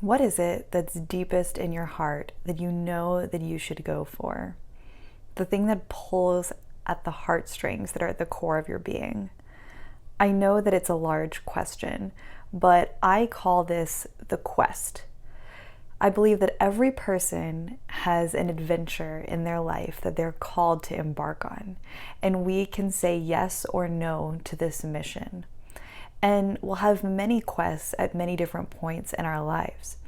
What is it that's deepest in your heart that you know that you should go for? The thing that pulls at the heartstrings that are at the core of your being. I know that it's a large question, but I call this the quest. I believe that every person has an adventure in their life that they're called to embark on, and we can say yes or no to this mission. And we'll have many quests at many different points in our lives.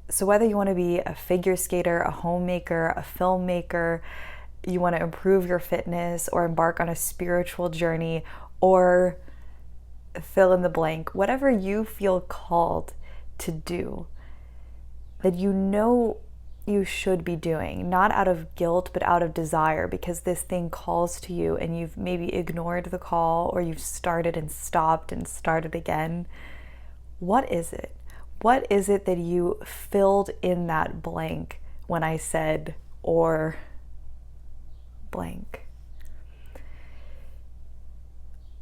So whether you want to be a figure skater, a homemaker, a filmmaker, you want to improve your fitness or embark on a spiritual journey, or fill in the blank, whatever you feel called to do, that you know you should be doing, not out of guilt, but out of desire, because this thing calls to you and you've maybe ignored the call, or you've started and stopped and started again. What is it? What is it that you filled in that blank when I said, or blank?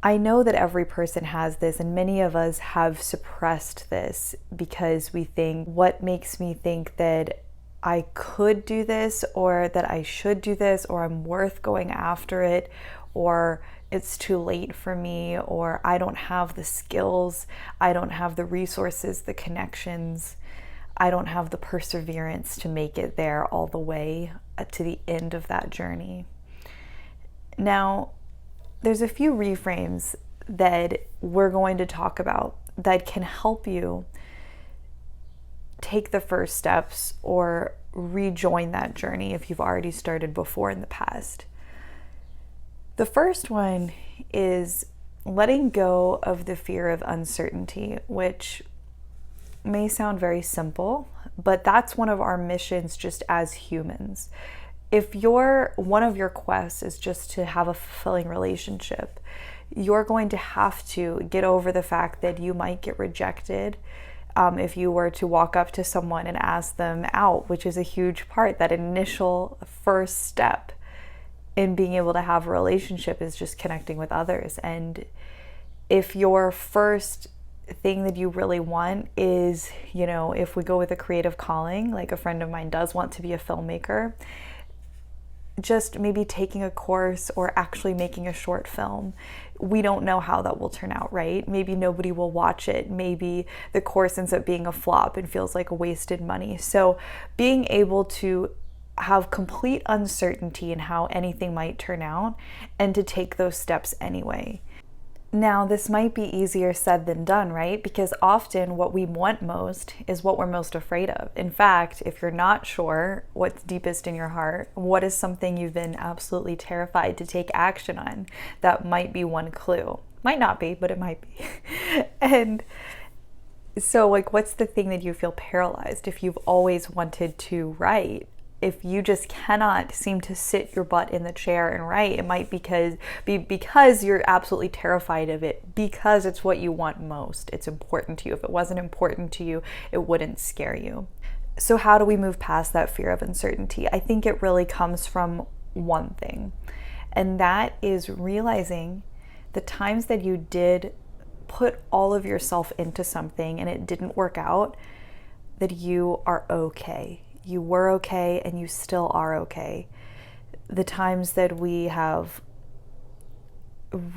I know that every person has this, and many of us have suppressed this because we think, what makes me think that I could do this, or that I should do this, or I'm worth going after it, or it's too late for me, or I don't have the skills, I don't have the resources, the connections, I don't have the perseverance to make it there all the way to the end of that journey. Now, there's a few reframes that we're going to talk about that can help you take the first steps or rejoin that journey if you've already started before in the past. The first one is letting go of the fear of uncertainty, which may sound very simple, but that's one of our missions just as humans. If one of your quests is just to have a fulfilling relationship, you're going to have to get over the fact that you might get rejected if you were to walk up to someone and ask them out, which is a huge part. That initial first step in being able to have a relationship is just connecting with others. And if your first thing that you really want is, if we go with a creative calling, like a friend of mine does want to be a filmmaker, just maybe taking a course or actually making a short film. We don't know how that will turn out, right? Maybe nobody will watch it. Maybe the course ends up being a flop and feels like a wasted money. So being able to have complete uncertainty in how anything might turn out, and to take those steps anyway. Now, this might be easier said than done, right? Because often what we want most is what we're most afraid of. In fact, if you're not sure what's deepest in your heart, what is something you've been absolutely terrified to take action on, that might be one clue. Might not be, but it might be. And so, what's the thing that you feel paralyzed? If you've always wanted to write, if you just cannot seem to sit your butt in the chair and write, it might be because you're absolutely terrified of it, because it's what you want most. It's important to you. If it wasn't important to you, it wouldn't scare you. So how do we move past that fear of uncertainty? I think it really comes from one thing, and that is realizing the times that you did put all of yourself into something and it didn't work out, that you are okay. You were okay and you still are okay. The times that we have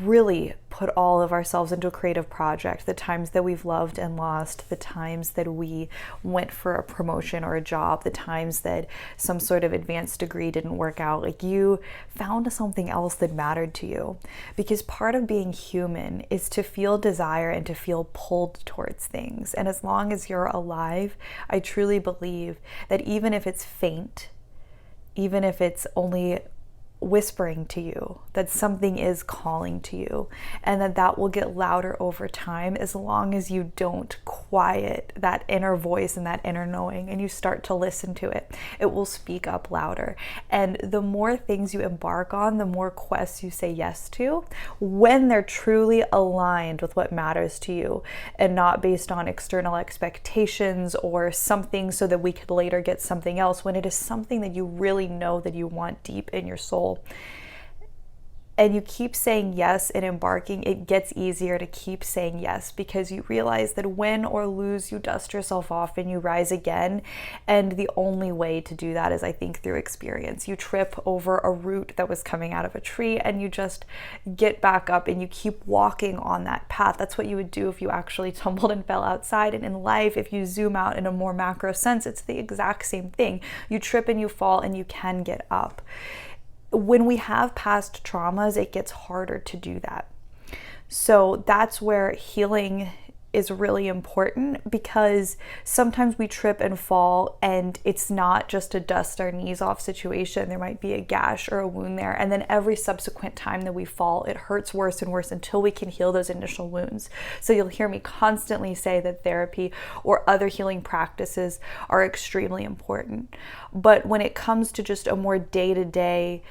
really put all of ourselves into a creative project, the times that we've loved and lost, the times that we went for a promotion or a job, the times that some sort of advanced degree didn't work out, you found something else that mattered to you. Because part of being human is to feel desire and to feel pulled towards things. And as long as you're alive, I truly believe that even if it's faint, even if it's only whispering to you, that something is calling to you, and that will get louder over time as long as you don't quiet that inner voice and that inner knowing, and you start to listen to it. It will speak up louder. And the more things you embark on, the more quests you say yes to, when they're truly aligned with what matters to you and not based on external expectations or something so that we could later get something else, when it is something that you really know that you want deep in your soul. and you keep saying yes and embarking, it gets easier to keep saying yes, because you realize that win or lose, you dust yourself off and you rise again. And the only way to do that is, I think, through experience. You trip over a root that was coming out of a tree and you just get back up and you keep walking on that path. That's what you would do if you actually tumbled and fell outside. And in life, if you zoom out in a more macro sense, it's the exact same thing. You trip and you fall and you can get up. When we have past traumas, it gets harder to do that. So that's where healing is really important, because sometimes we trip and fall and it's not just a dust our knees off situation. There might be a gash or a wound there. And then every subsequent time that we fall, it hurts worse and worse until we can heal those initial wounds. So you'll hear me constantly say that therapy or other healing practices are extremely important. But when it comes to just a more day-to-day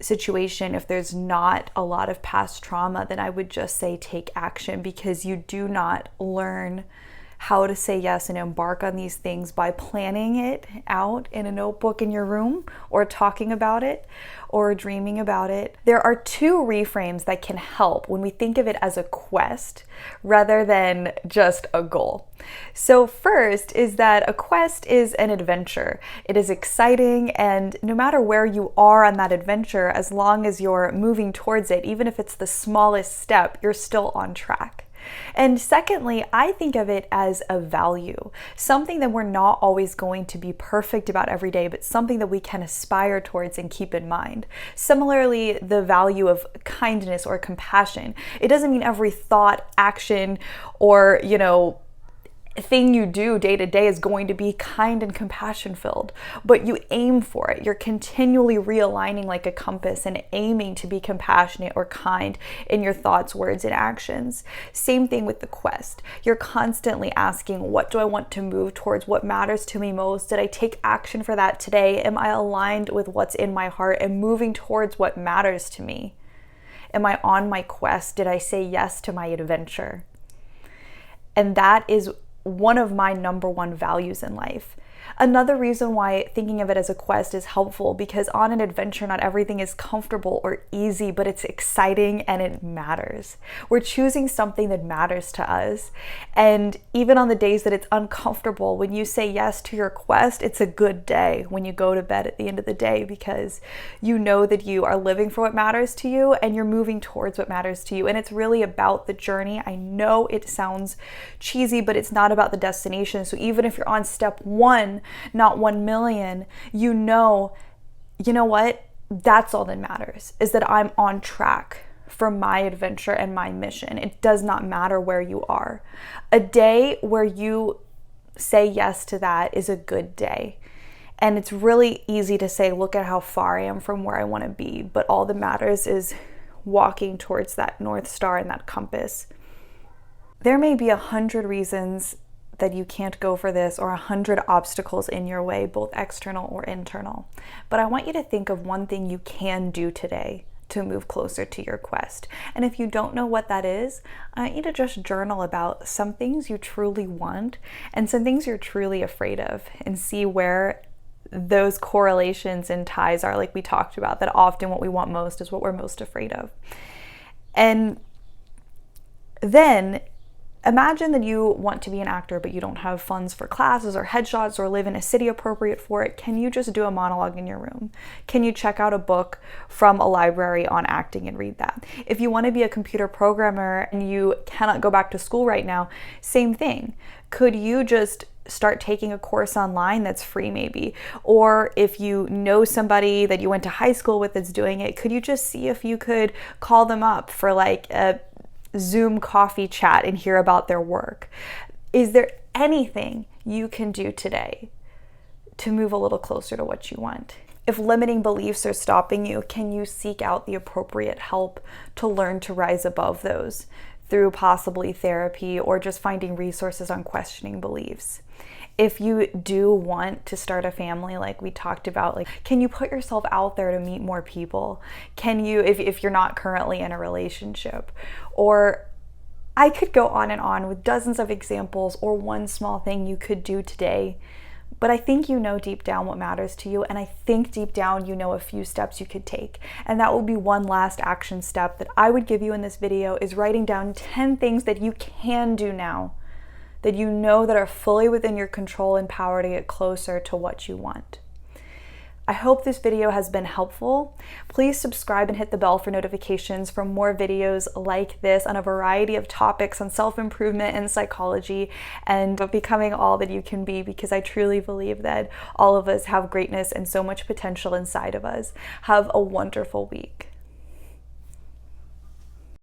situation, if there's not a lot of past trauma, then I would just say take action, because you do not learn how to say yes and embark on these things by planning it out in a notebook in your room, or talking about it, or dreaming about it. There are two reframes that can help when we think of it as a quest rather than just a goal. So first is that a quest is an adventure. It is exciting, and no matter where you are on that adventure, as long as you're moving towards it, even if it's the smallest step, you're still on track. And secondly, I think of it as a value, something that we're not always going to be perfect about every day, but something that we can aspire towards and keep in mind. Similarly, the value of kindness or compassion. It doesn't mean every thought, action, or, thing you do day to day is going to be kind and compassion filled, but you aim for it. You're continually realigning like a compass and aiming to be compassionate or kind in your thoughts, words, and actions. Same thing with the quest. You're constantly asking, what do I want to move towards? What matters to me most? Did I take action for that today? Am I aligned with what's in my heart and moving towards what matters to me? Am I on my quest? Did I say yes to my adventure? And that is one of my number one values in life. Another reason why thinking of it as a quest is helpful, because on an adventure, not everything is comfortable or easy, but it's exciting and it matters. We're choosing something that matters to us. And even on the days that it's uncomfortable, when you say yes to your quest, it's a good day when you go to bed at the end of the day, because you know that you are living for what matters to you and you're moving towards what matters to you. And it's really about the journey. I know it sounds cheesy, but it's not about the destination. So even if you're on step 1, not 1 million, you know what? That's all that matters, is that I'm on track for my adventure and my mission. It does not matter where you are. A day where you say yes to that is a good day. And it's really easy to say, look at how far I am from where I want to be. But all that matters is walking towards that North Star and that compass. There may be 100 reasons that you can't go for this, or 100 obstacles in your way, both external or internal. But I want you to think of one thing you can do today to move closer to your quest. And if you don't know what that is, I want you to just journal about some things you truly want and some things you're truly afraid of, and see where those correlations and ties are, like we talked about, that often what we want most is what we're most afraid of. And then imagine that you want to be an actor, but you don't have funds for classes or headshots or live in a city appropriate for it. Can you just do a monologue in your room? Can you check out a book from a library on acting and read that? If you want to be a computer programmer and you cannot go back to school right now, same thing. Could you just start taking a course online that's free maybe? Or if you know somebody that you went to high school with that's doing it, could you just see if you could call them up for like a Zoom coffee chat and hear about their work? Is there anything you can do today to move a little closer to what you want? If limiting beliefs are stopping you, can you seek out the appropriate help to learn to rise above those through possibly therapy or just finding resources on questioning beliefs? If you do want to start a family, like we talked about, like, can you put yourself out there to meet more people? Can you, if you're not currently in a relationship? Or I could go on and on with dozens of examples, or one small thing you could do today But I think you know deep down what matters to you, and I think deep down you know a few steps you could take. And that will be one last action step that I would give you in this video, is writing down 10 things that you can do now, that you know that are fully within your control and power to get closer to what you want. I hope this video has been helpful. Please subscribe and hit the bell for notifications for more videos like this on a variety of topics on self-improvement and psychology and becoming all that you can be, because I truly believe that all of us have greatness and so much potential inside of us. Have a wonderful week.